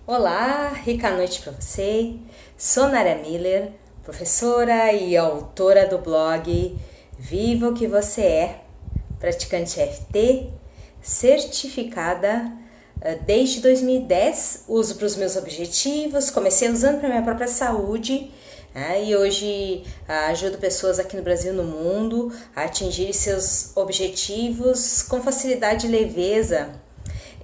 Olá, rica noite para você. Sou Nara Miller, professora e autora do blog Viva o que você é, praticante EFT, certificada desde 2010, uso para os meus objetivos, comecei usando para minha própria saúde, e hoje ajudo pessoas aqui no Brasil e no mundo a atingirem seus objetivos com facilidade e leveza.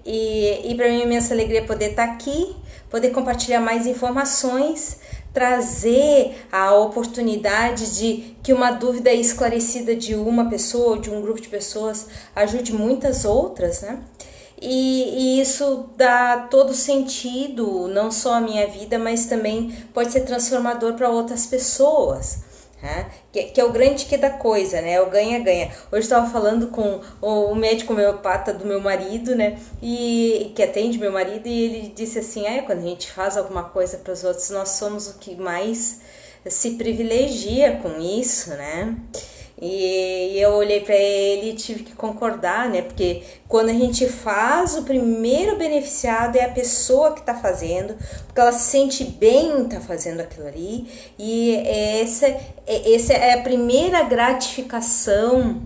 E para mim é imensa alegria poder estar aqui, poder compartilhar mais informações, trazer a oportunidade de que uma dúvida esclarecida de uma pessoa ou de um grupo de pessoas ajude muitas outras, né? E isso dá todo sentido, não só à minha vida, mas também pode ser transformador para outras pessoas. Que é o grande que da coisa, né? O ganha-ganha. Hoje estava falando com o médico homeopata do meu marido, né? E que atende meu marido, e ele disse assim: quando a gente faz alguma coisa para os outros, nós somos o que mais se privilegia com isso, né? E eu olhei para ele e tive que concordar, né? Porque quando a gente faz, o primeiro beneficiado é a pessoa que está fazendo, porque ela se sente bem tá fazendo aquilo ali. E essa é a primeira gratificação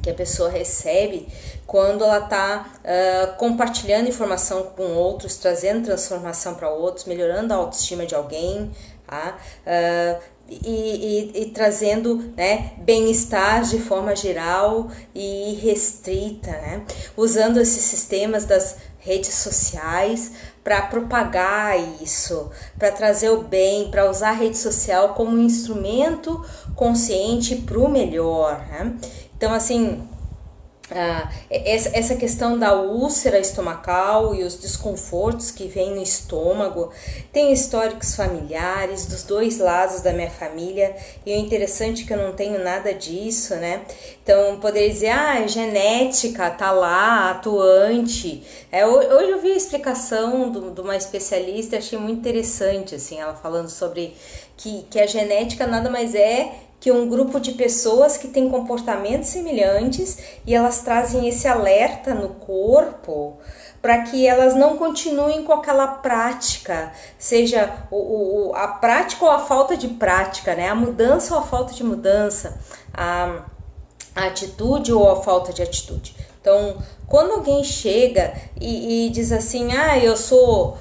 que a pessoa recebe quando ela está compartilhando informação com outros, trazendo transformação para outros, melhorando a autoestima de alguém, tá? E trazendo, né, bem-estar de forma geral e restrita, né? Usando esses sistemas das redes sociais para propagar isso, para trazer o bem, para usar a rede social como um instrumento consciente para o melhor, né? Então, assim, essa questão da úlcera estomacal e os desconfortos que vêm no estômago, tem históricos familiares dos dois lados da minha família, e o interessante é que eu não tenho nada disso, né? Então poderia dizer, é genética, tá lá, atuante. Hoje eu vi a explicação de uma especialista, achei muito interessante, assim, ela falando sobre que a genética nada mais é que um grupo de pessoas que tem comportamentos semelhantes, e elas trazem esse alerta no corpo para que elas não continuem com aquela prática, seja a prática ou a falta de prática, né? A mudança ou a falta de mudança, a atitude ou a falta de atitude. Então, quando alguém chega e diz assim, eu sou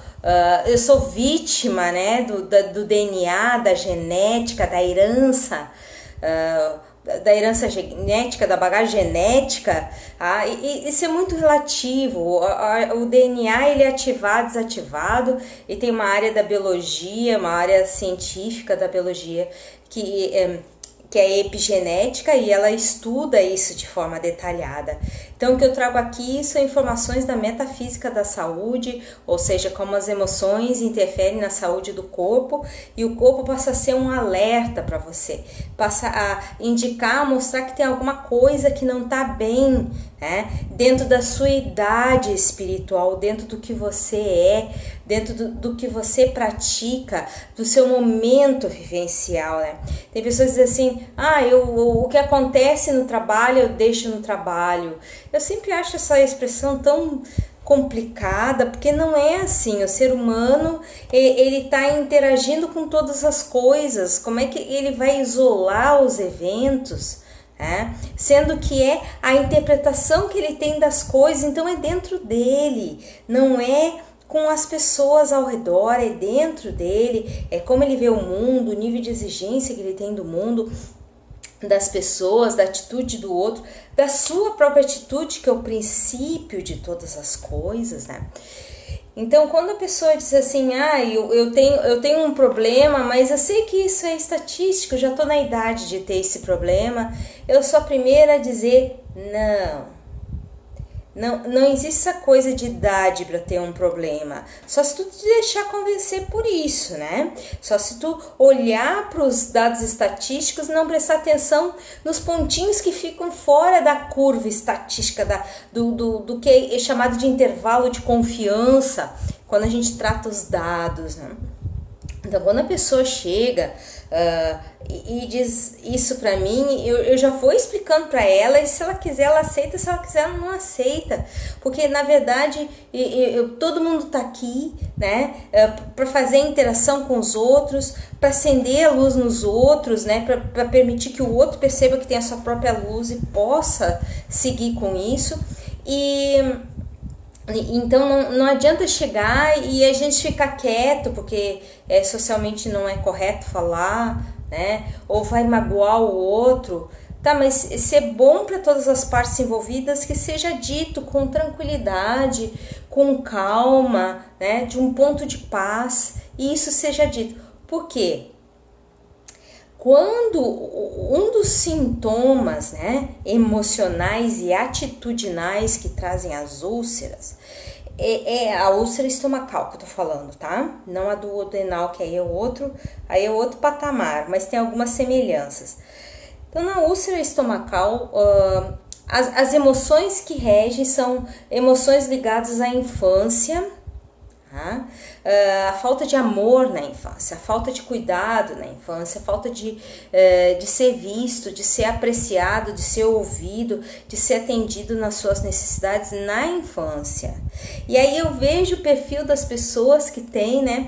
vítima, né, do DNA, da genética, da herança genética, da bagagem genética, isso é muito relativo. O DNA ele é ativado, desativado, e tem uma área da biologia, uma área científica da biologia que é a epigenética, e ela estuda isso de forma detalhada. Então, o que eu trago aqui são informações da metafísica da saúde, ou seja, como as emoções interferem na saúde do corpo, e o corpo passa a ser um alerta para você, passa a indicar, mostrar que tem alguma coisa que não está bem, né? Dentro da sua idade espiritual, dentro do que você é, dentro do que você pratica, do seu momento vivencial, né? Tem pessoas que dizem assim, o que acontece no trabalho eu deixo no trabalho. Eu sempre acho essa expressão tão complicada, porque não é assim. O ser humano, ele está interagindo com todas as coisas. Como é que ele vai isolar os eventos? Sendo que é a interpretação que ele tem das coisas, então é dentro dele, não é com as pessoas ao redor, é dentro dele, é como ele vê o mundo, o nível de exigência que ele tem do mundo, das pessoas, da atitude do outro, da sua própria atitude, que é o princípio de todas as coisas, né? Então, quando a pessoa diz assim, eu tenho um problema, mas eu sei que isso é estatístico, eu já estou na idade de ter esse problema, eu sou a primeira a dizer, não existe essa coisa de idade para ter um problema, só se tu te deixar convencer por isso, né? Só se tu olhar para os dados estatísticos e não prestar atenção nos pontinhos que ficam fora da curva estatística, do que é chamado de intervalo de confiança, quando a gente trata os dados, né? Então, quando a pessoa chega e diz isso pra mim, eu já vou explicando pra ela, e se ela quiser ela aceita, se ela quiser ela não aceita, porque na verdade todo mundo tá aqui, né, para fazer interação com os outros, para acender a luz nos outros, né, para permitir que o outro perceba que tem a sua própria luz e possa seguir com isso. Então não adianta chegar e a gente ficar quieto, porque socialmente não é correto falar, né? Ou vai magoar o outro. Tá, mas se é bom para todas as partes envolvidas, que seja dito com tranquilidade, com calma, né? De um ponto de paz, e isso seja dito. Por quê? Quando um dos sintomas, né, emocionais e atitudinais que trazem as úlceras, é a úlcera estomacal que eu tô falando, tá? Não a do duodenal, que aí é outro patamar, mas tem algumas semelhanças. Então, na úlcera estomacal, as emoções que regem são emoções ligadas à infância, tá? A falta de amor na infância, a falta de cuidado na infância, a falta de ser visto, de ser apreciado, de ser ouvido, de ser atendido nas suas necessidades na infância. E aí eu vejo o perfil das pessoas que têm, né?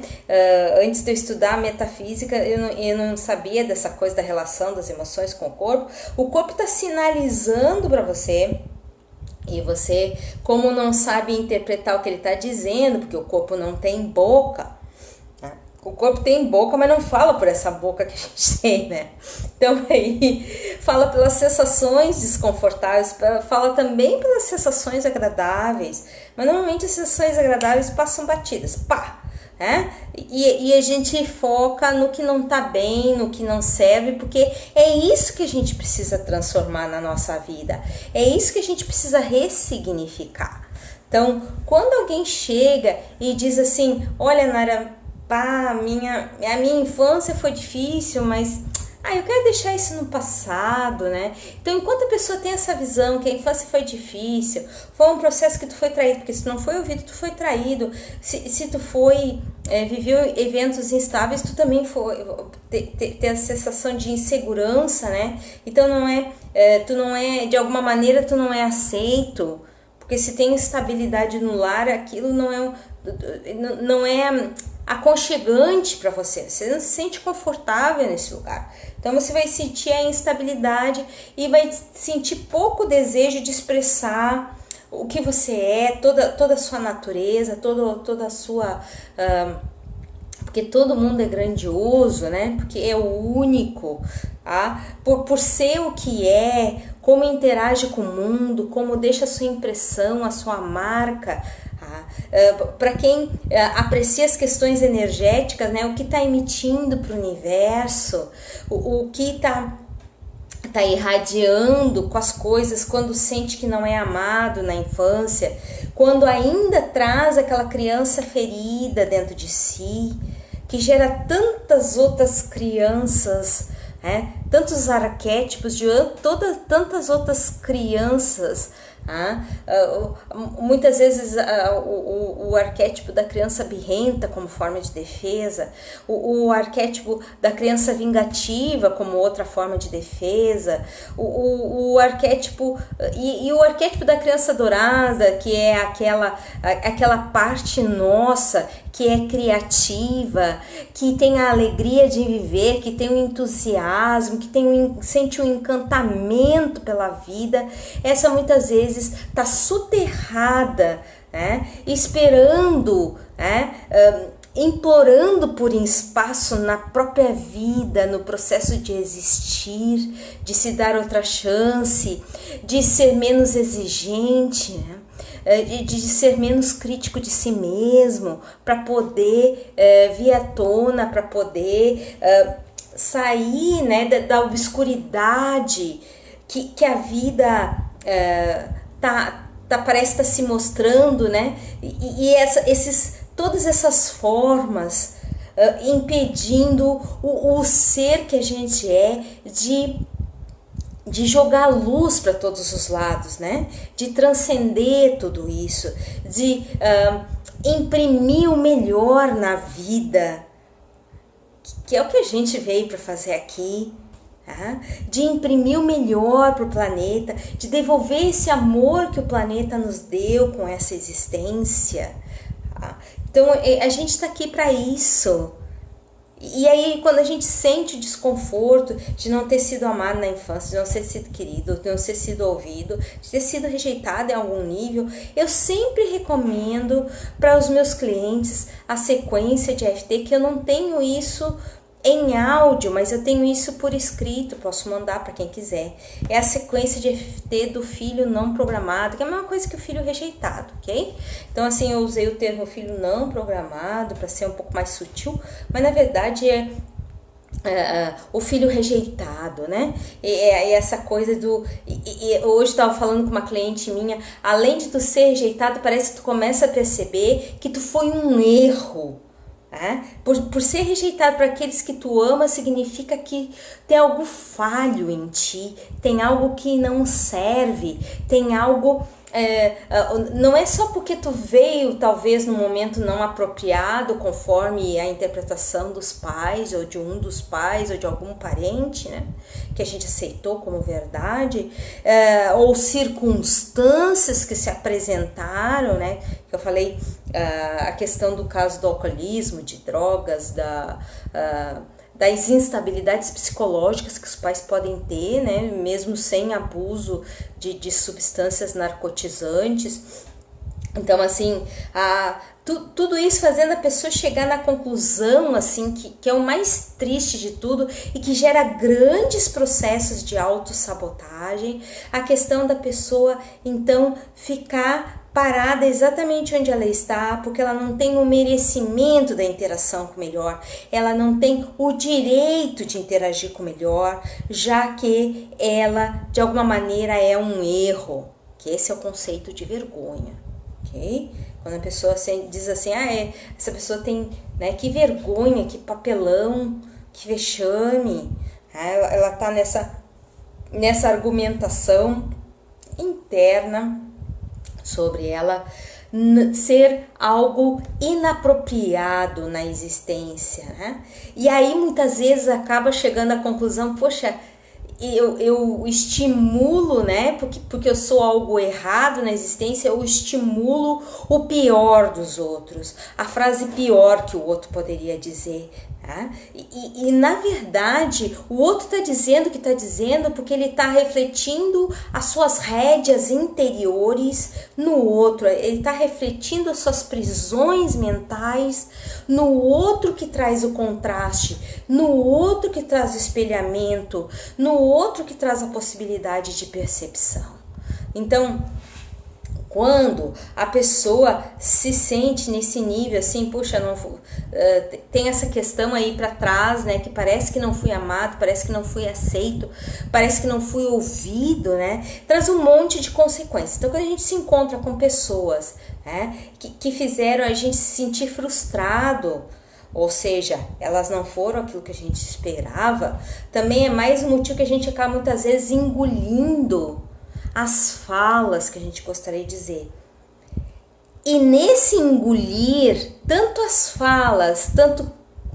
Antes de eu estudar metafísica, eu não sabia dessa coisa da relação das emoções com o corpo. O corpo está sinalizando para você. E você, como não sabe interpretar o que ele está dizendo, porque o corpo não tem boca, né? O corpo tem boca, mas não fala por essa boca que a gente tem, né? Então aí fala pelas sensações desconfortáveis, fala também pelas sensações agradáveis, mas normalmente as sensações agradáveis passam batidas, pá! E a gente foca no que não tá bem, no que não serve, porque é isso que a gente precisa transformar na nossa vida, é isso que a gente precisa ressignificar. Então, quando alguém chega e diz assim, olha, Nara, pá, a minha infância foi difícil, mas eu quero deixar isso no passado, né? Então, enquanto a pessoa tem essa visão que a infância foi difícil, foi um processo que tu foi traído, porque se tu não foi ouvido, tu foi traído. Se tu viveu eventos instáveis, tu também foi ter a sensação de insegurança, né? Então, tu não é, de alguma maneira, tu não é aceito, porque se tem instabilidade no lar, aquilo não é aconchegante para você, você não se sente confortável nesse lugar. Então você vai sentir a instabilidade e vai sentir pouco desejo de expressar o que você é, toda a sua natureza, toda a sua... porque todo mundo é grandioso, né? Porque é o único, tá? Por ser o que é, como interage com o mundo, como deixa a sua impressão, a sua marca. Para quem aprecia as questões energéticas, né, o que está emitindo para o universo, o que está irradiando com as coisas quando sente que não é amado na infância, quando ainda traz aquela criança ferida dentro de si, que gera tantas outras crianças, né, tantos arquétipos de tantas outras crianças. Muitas vezes o arquétipo da criança birrenta como forma de defesa, o arquétipo da criança vingativa como outra forma de defesa, o arquétipo e o arquétipo da criança dourada, que é aquela parte nossa que é criativa, que tem a alegria de viver, que tem o entusiasmo, que sente um encantamento pela vida. Essa muitas vezes está soterrada, né, esperando, né, implorando por espaço na própria vida, no processo de existir, de se dar outra chance, de ser menos exigente, né? De ser menos crítico de si mesmo, para poder vir à tona, para poder sair, né, da obscuridade que a vida parece estar se mostrando, né? E todas essas formas impedindo o ser que a gente é de jogar luz para todos os lados, né? De transcender tudo isso, de imprimir o melhor na vida, que é o que a gente veio para fazer aqui, tá? De imprimir o melhor para o planeta, de devolver esse amor que o planeta nos deu com essa existência. Tá? Então a gente está aqui para isso. E aí, quando a gente sente o desconforto de não ter sido amado na infância, de não ter sido querido, de não ter sido ouvido, de ter sido rejeitado em algum nível, eu sempre recomendo para os meus clientes a sequência de EFT, que eu não tenho isso em áudio, mas eu tenho isso por escrito, posso mandar para quem quiser. É a sequência de EFT do filho não programado, que é a mesma coisa que o filho rejeitado, ok? Então, assim, eu usei o termo filho não programado para ser um pouco mais sutil, mas na verdade é o filho rejeitado, né? E essa coisa do... hoje estava falando com uma cliente minha, além de tu ser rejeitado, parece que tu começa a perceber que tu foi um erro. Por ser rejeitado por aqueles que tu ama, significa que tem algo falho em ti, tem algo que não serve, tem algo... não é só porque tu veio talvez no momento não apropriado, conforme a interpretação dos pais, ou de um dos pais, ou de algum parente, né, que a gente aceitou como verdade, ou circunstâncias que se apresentaram, né, que eu falei, a questão do caso do alcoolismo, de drogas, das instabilidades psicológicas que os pais podem ter, né, mesmo sem abuso de substâncias narcotizantes. Então, assim, tudo isso fazendo a pessoa chegar na conclusão, assim, que é o mais triste de tudo e que gera grandes processos de autossabotagem, a questão da pessoa, então, ficar parada exatamente onde ela está, porque ela não tem o merecimento da interação com o melhor, ela não tem o direito de interagir com o melhor, já que ela, de alguma maneira, é um erro, que esse é o conceito de vergonha, ok? Quando a pessoa diz assim, essa pessoa tem, né, que vergonha, que papelão, que vexame, ela tá nessa argumentação interna sobre ela ser algo inapropriado na existência, né? E aí muitas vezes acaba chegando à conclusão, poxa, eu estimulo, né? Porque eu sou algo errado na existência, eu estimulo o pior dos outros, a frase pior que o outro poderia dizer. Tá? E na verdade, o outro está dizendo o que está dizendo porque ele está refletindo as suas rédeas interiores no outro, ele está refletindo as suas prisões mentais no outro que traz o contraste, no outro que traz o espelhamento, no outro que traz a possibilidade de percepção. Então, quando a pessoa se sente nesse nível assim, puxa, tem essa questão aí para trás, né, que parece que não fui amado, parece que não fui aceito, parece que não fui ouvido, né, traz um monte de consequências. Então, quando a gente se encontra com pessoas, né, que fizeram a gente se sentir frustrado, ou seja, elas não foram aquilo que a gente esperava, também é mais um motivo que a gente acaba muitas vezes engolindo as falas que a gente gostaria de dizer. E nesse engolir, tanto as falas, tanto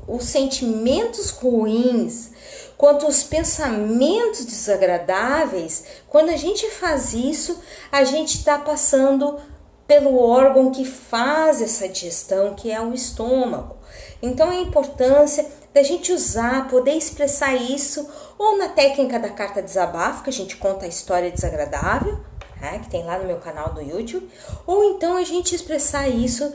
os sentimentos ruins, quanto os pensamentos desagradáveis, quando a gente faz isso, a gente está passando pelo órgão que faz essa digestão, que é o estômago. Então a importância da gente usar, poder expressar isso, ou na técnica da carta desabafo, que a gente conta a história desagradável, né, que tem lá no meu canal do YouTube, ou então a gente expressar isso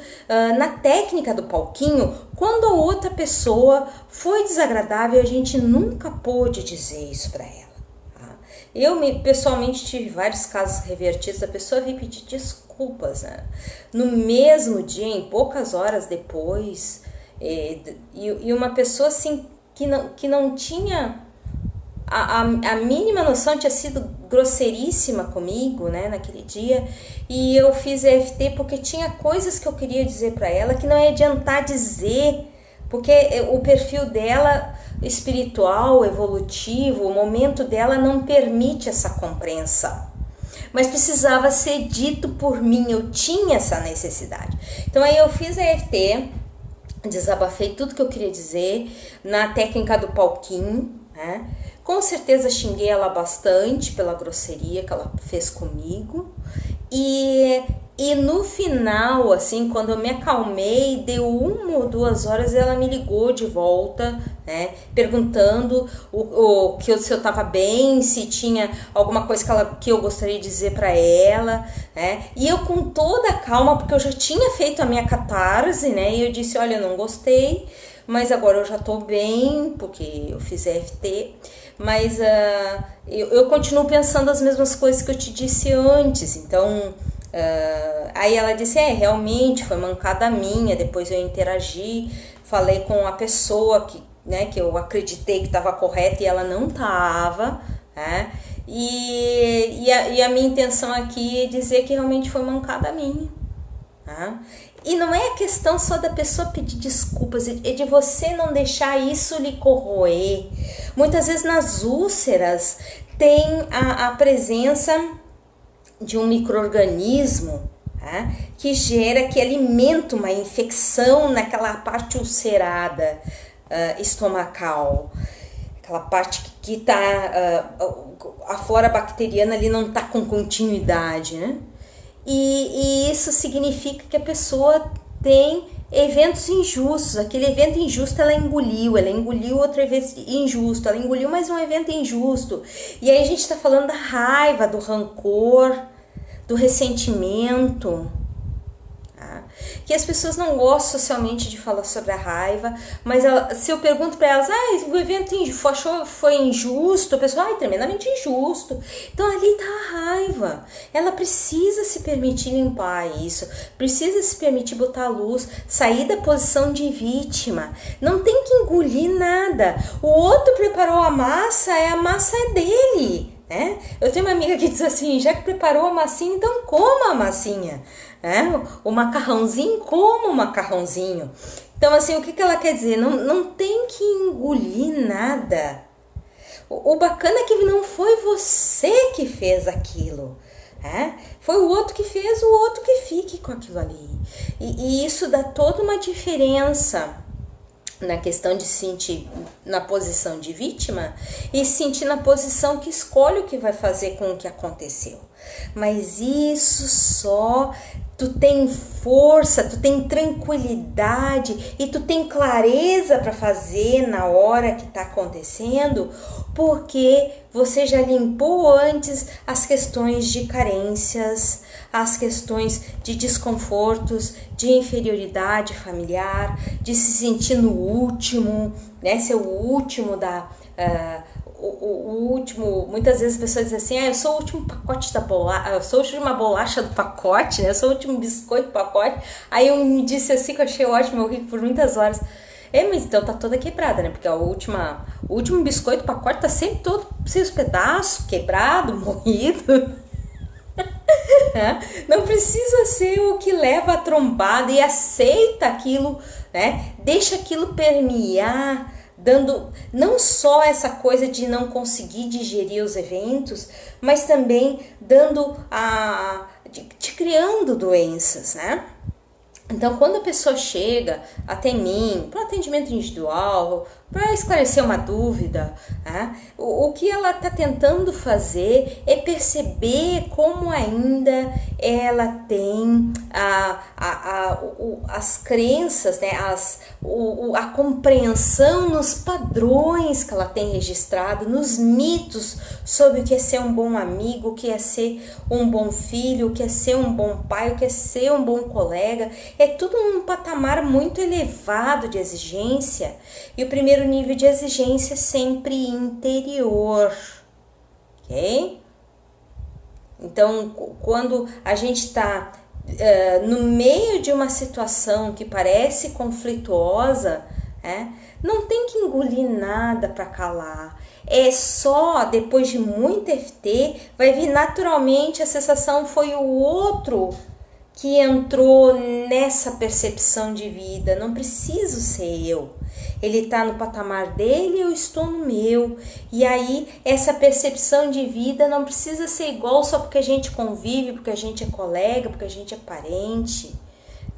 na técnica do palquinho, quando a outra pessoa foi desagradável e a gente nunca pôde dizer isso para ela. Tá? Eu pessoalmente tive vários casos revertidos, a pessoa veio pedir desculpas, né? No mesmo dia, em poucas horas depois, e uma pessoa assim que não tinha a mínima noção, tinha sido grosseiríssima comigo, né, naquele dia, e eu fiz EFT porque tinha coisas que eu queria dizer para ela que não ia adiantar dizer, porque o perfil dela espiritual, evolutivo, o momento dela não permite essa compreensão. Mas precisava ser dito por mim, eu tinha essa necessidade. Então aí eu fiz EFT desabafei tudo que eu queria dizer na técnica do palquinho, né? Com certeza xinguei ela bastante pela grosseria que ela fez comigo. E no final, assim, quando eu me acalmei, deu 1 ou 2 horas, ela me ligou de volta, né, perguntando se eu tava bem, se tinha alguma coisa que eu gostaria de dizer para ela, né, e eu com toda a calma, porque eu já tinha feito a minha catarse, né, e eu disse, olha, eu não gostei, mas agora eu já tô bem, porque eu fiz EFT, mas eu continuo pensando as mesmas coisas que eu te disse antes, então... aí ela disse, realmente foi mancada minha, depois eu interagi, falei com a pessoa que eu acreditei que estava correta e ela não estava, né? E a minha intenção aqui é dizer que realmente foi mancada minha, tá? E não é a questão só da pessoa pedir desculpas, é de você não deixar isso lhe corroer. Muitas vezes nas úlceras tem a presença de um micro-organismo, tá, que alimenta uma infecção naquela parte ulcerada estomacal, aquela parte que tá, a flora bacteriana ali não tá com continuidade, né? E isso significa que a pessoa tem eventos injustos. Aquele evento injusto ela engoliu outro evento injusto, ela engoliu mais um evento injusto. E aí a gente está falando da raiva, do rancor, do ressentimento, tá? Que as pessoas não gostam socialmente de falar sobre a raiva, mas se eu pergunto para elas, o evento foi injusto, a pessoa, tremendamente injusto. Então ali tá a raiva. Ela precisa se permitir limpar isso, precisa se permitir botar a luz, sair da posição de vítima. Não tem que engolir nada. O outro preparou a massa é dele, né? Eu tenho uma amiga que diz assim, já que preparou a massinha, então coma a massinha, né? O macarrãozinho, coma o macarrãozinho. Então assim, o que ela quer dizer? Não tem que engolir nada. O bacana é que não foi você que fez aquilo, né? Foi o outro que fez, o outro que fique com aquilo ali. E isso dá toda uma diferença na questão de se sentir na posição de vítima e se sentir na posição que escolhe o que vai fazer com o que aconteceu. Mas isso só tu tem força, tu tem tranquilidade e tu tem clareza para fazer na hora que está acontecendo, porque você já limpou antes as questões de carências, as questões de desconfortos, de inferioridade familiar, de se sentir no último, né? Ser o último o último. Muitas vezes as pessoas dizem assim, eu sou o último pacote da bolacha, eu sou a última bolacha do pacote, né? Eu sou o último biscoito do pacote. Aí um me disse assim, que eu achei ótimo, eu ri por muitas horas. Mas então tá toda quebrada, né? Porque o último biscoito do pacote tá sempre todo sem os pedaços, quebrado, morrido. Não precisa ser o que leva a trombada e aceita aquilo, né? Deixa aquilo permear, dando não só essa coisa de não conseguir digerir os eventos, mas também te criando doenças, né? Então, quando a pessoa chega até mim para um atendimento individual, para esclarecer uma dúvida, né, o que ela está tentando fazer é perceber como ainda ela tem as crenças, né, a compreensão nos padrões que ela tem registrado, nos mitos sobre o que é ser um bom amigo, o que é ser um bom filho, o que é ser um bom pai, o que é ser um bom colega. É tudo num patamar muito elevado de exigência, e o primeiro nível de exigência é sempre interior, ok? Então, quando a gente está no meio de uma situação que parece conflituosa, não tem que engolir nada para calar. É só depois de muito EFT, vai vir naturalmente a sensação, foi o outro que entrou nessa percepção de vida, não preciso ser eu. Ele está no patamar dele, eu estou no meu. E aí, essa percepção de vida não precisa ser igual só porque a gente convive, porque a gente é colega, porque a gente é parente.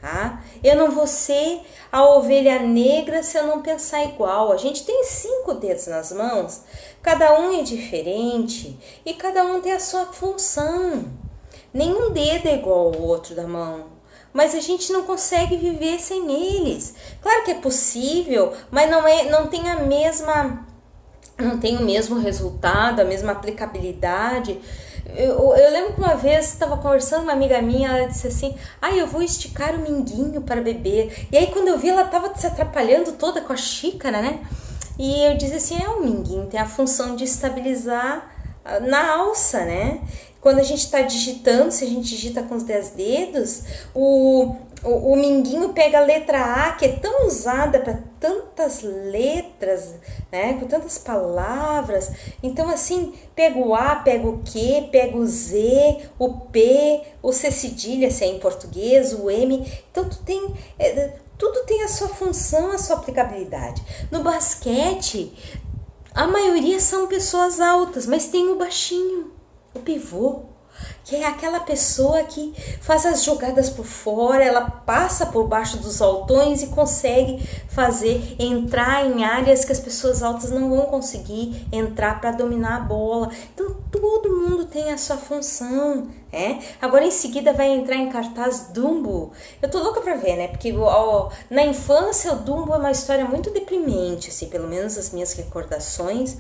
tá? Eu não vou ser a ovelha negra se eu não pensar igual. A gente tem 5 dedos nas mãos, cada um é diferente e cada um tem a sua função. Nenhum dedo é igual ao outro da mão, mas a gente não consegue viver sem eles. Claro que é possível, mas não tem o mesmo resultado, a mesma aplicabilidade. Eu lembro que uma vez estava conversando com uma amiga minha, ela disse assim, eu vou esticar o minguinho para beber. E aí quando eu vi, ela estava se atrapalhando toda com a xícara, né? E eu disse assim, o minguinho tem a função de estabilizar na alça, né? Quando a gente está digitando, se a gente digita com os 10 dedos, o minguinho pega a letra A, que é tão usada para tantas letras, né? Com tantas palavras. Então, assim, pega o A, pega o Q, pega o Z, o P, o C cedilha, se é em português, o M. Então, tudo tem a sua função, a sua aplicabilidade. No basquete, a maioria são pessoas altas, mas tem o baixinho, o pivô, que é aquela pessoa que faz as jogadas por fora, ela passa por baixo dos altões e consegue entrar em áreas que as pessoas altas não vão conseguir entrar para dominar a bola. Então todo mundo tem a sua função, Agora em seguida vai entrar em cartaz Dumbo. Eu tô louca pra ver, né? Porque na infância o Dumbo é uma história muito deprimente, assim, pelo menos as minhas recordações.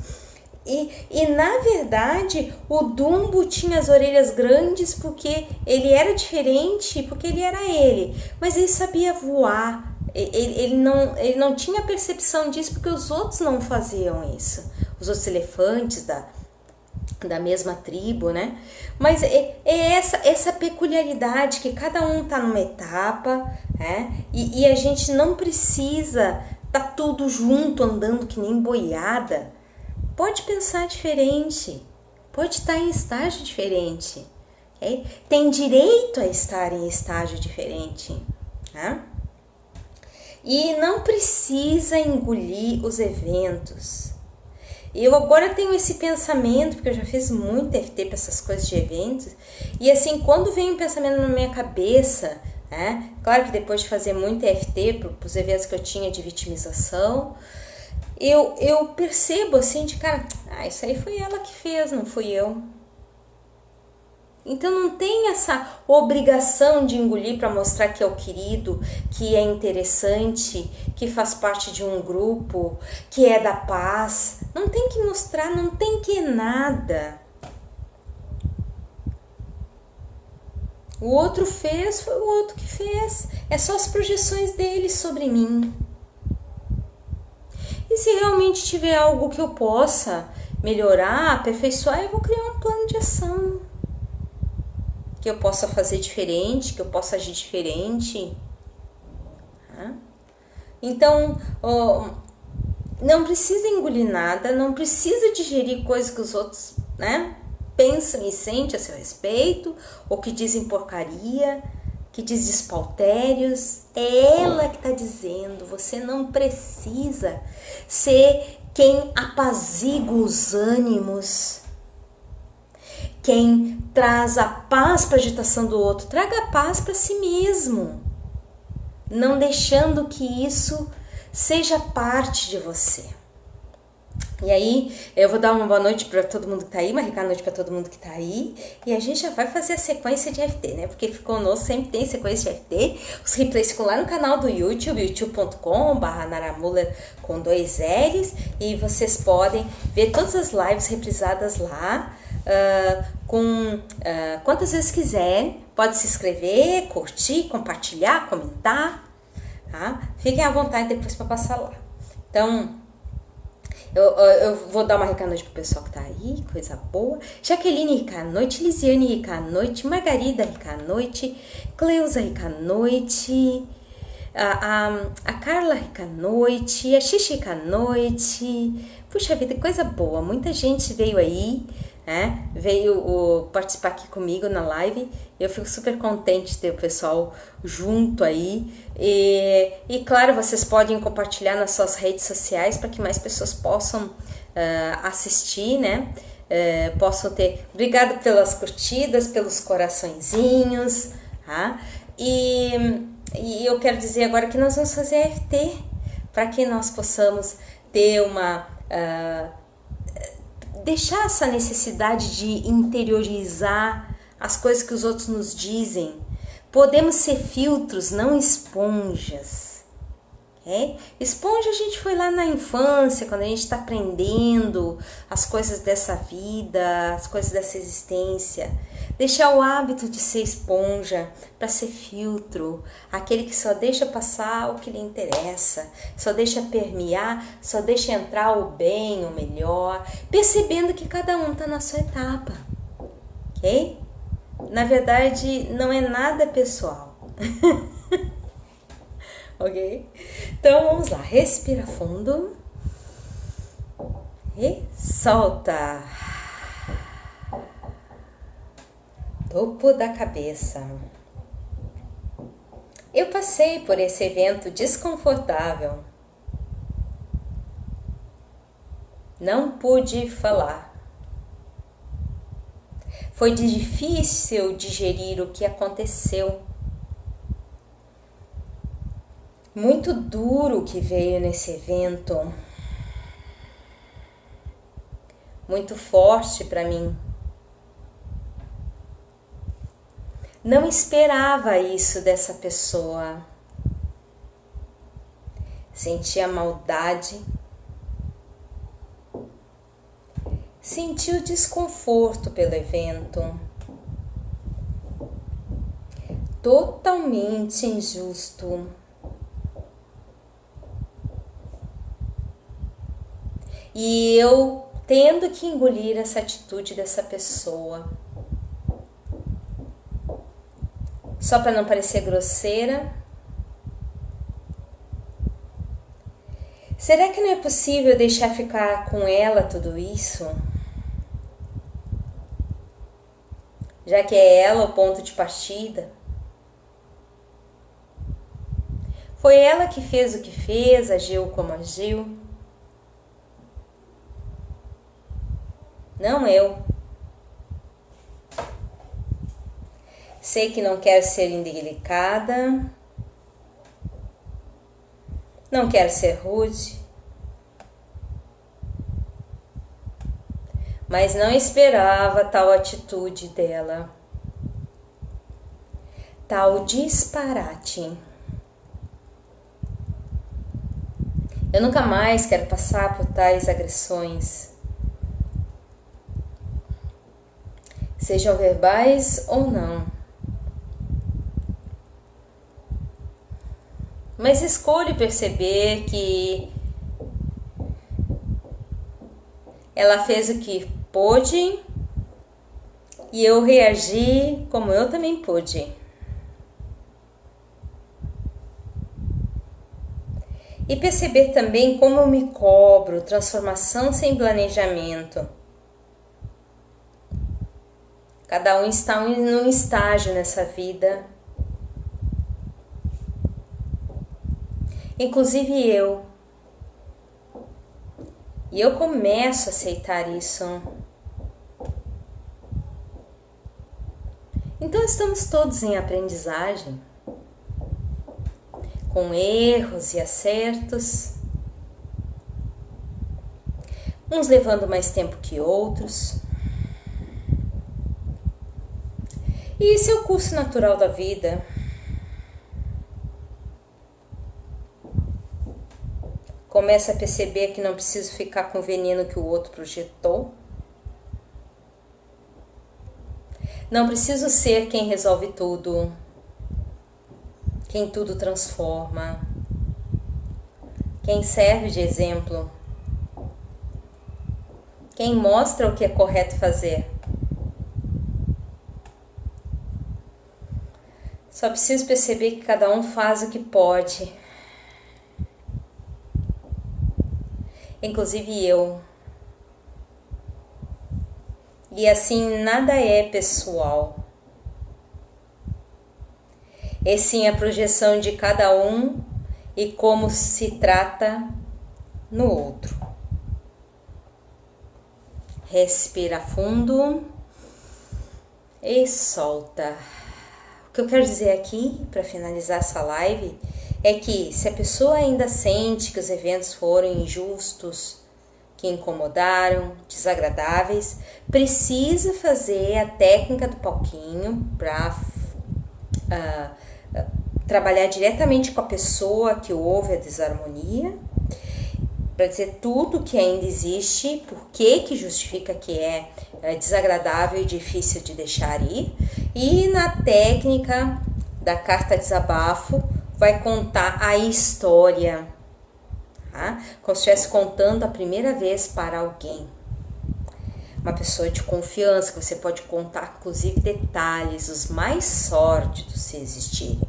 E na verdade o Dumbo tinha as orelhas grandes porque ele era diferente, porque ele era ele, mas ele sabia voar. Ele não tinha percepção disso porque os outros não faziam isso, os outros elefantes da mesma tribo, né? Mas é essa peculiaridade que cada um tá numa etapa, e a gente não precisa tá tudo junto andando que nem boiada. Pode pensar diferente, pode estar em estágio diferente, tem direito a estar em estágio diferente, E não precisa engolir os eventos. Eu agora tenho esse pensamento, porque eu já fiz muito FT para essas coisas de eventos, e assim, quando vem um pensamento na minha cabeça, claro que depois de fazer muito FT para os eventos que eu tinha de vitimização, eu percebo assim de cara, isso aí foi ela que fez, não fui eu. Então não tem essa obrigação de engolir para mostrar que é o querido, que é interessante, que faz parte de um grupo, que é da paz. Não tem que mostrar, não tem que nada. O outro fez, foi o outro que fez. É só as projeções dele sobre mim. E se realmente tiver algo que eu possa melhorar, aperfeiçoar, eu vou criar um plano de ação. Que eu possa fazer diferente, que eu possa agir diferente. Então, não precisa engolir nada, não precisa digerir coisas que os outros, pensam e sentem a seu respeito, ou que dizem porcaria, que diz despauterios. É ela que está dizendo, você não precisa ser quem apazigua os ânimos, quem traz a paz para a agitação do outro. Traga a paz para si mesmo, não deixando que isso seja parte de você. E aí, eu vou dar uma boa noite para todo mundo que tá aí, uma rica noite para todo mundo que tá aí. E a gente já vai fazer a sequência de FT, né? Porque conosco sempre tem sequência de FT. Os replays ficam lá no canal do YouTube, youtube.com/naramuller com 2 L's. E vocês podem ver todas as lives reprisadas lá, quantas vezes quiserem. Pode se inscrever, curtir, compartilhar, comentar, tá? Fiquem à vontade depois para passar lá. Então, eu vou dar uma rica noite pro pessoal que tá aí, coisa boa. Jaqueline, rica noite. Lisiane, rica noite. Margarida, rica noite. Cleusa, rica noite. A Carla, rica noite. A Xixi, rica noite. Puxa vida, coisa boa. Muita gente veio aí, veio participar aqui comigo na live. Eu fico super contente de ter o pessoal junto aí. E claro, vocês podem compartilhar nas suas redes sociais para que mais pessoas possam assistir, possam ter. Obrigado pelas curtidas, pelos coraçõezinhos, tá? E E eu quero dizer agora que nós vamos fazer EFT para que nós possamos ter deixar essa necessidade de interiorizar as coisas que os outros nos dizem. Podemos ser filtros, não esponjas. Esponja a gente foi lá na infância, quando a gente está aprendendo as coisas dessa vida, as coisas dessa existência. Deixar o hábito de ser esponja para ser filtro, aquele que só deixa passar o que lhe interessa, só deixa permear, só deixa entrar o bem, o melhor, percebendo que cada um está na sua etapa, ok? Na verdade, não é nada pessoal. Ok? Então vamos lá, respira fundo e solta. Topo da cabeça. Eu passei por esse evento desconfortável. Não pude falar. Foi difícil digerir o que aconteceu. Muito duro o que veio nesse evento. Muito forte para mim. Não esperava isso dessa pessoa. Sentia maldade. Senti o desconforto pelo evento. Totalmente injusto. E eu tendo que engolir essa atitude dessa pessoa. Só para não parecer grosseira. Será que não é possível deixar ficar com ela tudo isso? Já que é ela o ponto de partida. Foi ela que fez o que fez, agiu como agiu. Não eu. Sei que não quero ser indelicada. Não quero ser rude. Mas não esperava tal atitude dela. Tal disparate. Eu nunca mais quero passar por tais agressões. Sejam verbais ou não. Mas escolho perceber que ela fez o que pôde e eu reagi como eu também pude. E perceber também como eu me cobro, transformação sem planejamento. Cada um está num estágio nessa vida. Inclusive eu. E eu começo a aceitar isso. Então estamos todos em aprendizagem. Com erros e acertos. Uns levando mais tempo que outros. E esse é o curso natural da vida. Começa a perceber que não preciso ficar com o veneno que o outro projetou. Não preciso ser quem resolve tudo, quem tudo transforma, quem serve de exemplo, quem mostra o que é correto fazer. Só preciso perceber que cada um faz o que pode. Inclusive eu. E assim nada é pessoal. É sim a projeção de cada um e como se trata no outro. Respira fundo e solta. O que eu quero dizer aqui, para finalizar essa live, é que se a pessoa ainda sente que os eventos foram injustos, que incomodaram, desagradáveis, precisa fazer a técnica do palquinho para trabalhar diretamente com a pessoa que houve a desarmonia, para dizer tudo que ainda existe, por que justifica que é desagradável e difícil de deixar ir. E na técnica da carta desabafo, vai contar a história, tá? Como se estivesse contando a primeira vez para alguém. Uma pessoa de confiança, que você pode contar, inclusive, detalhes, os mais sórdidos, se existirem.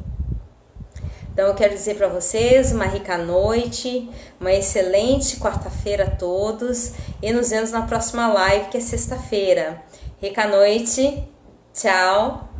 Então, eu quero dizer para vocês uma rica noite, uma excelente quarta-feira a todos e nos vemos na próxima live, que é sexta-feira. Rica noite, tchau!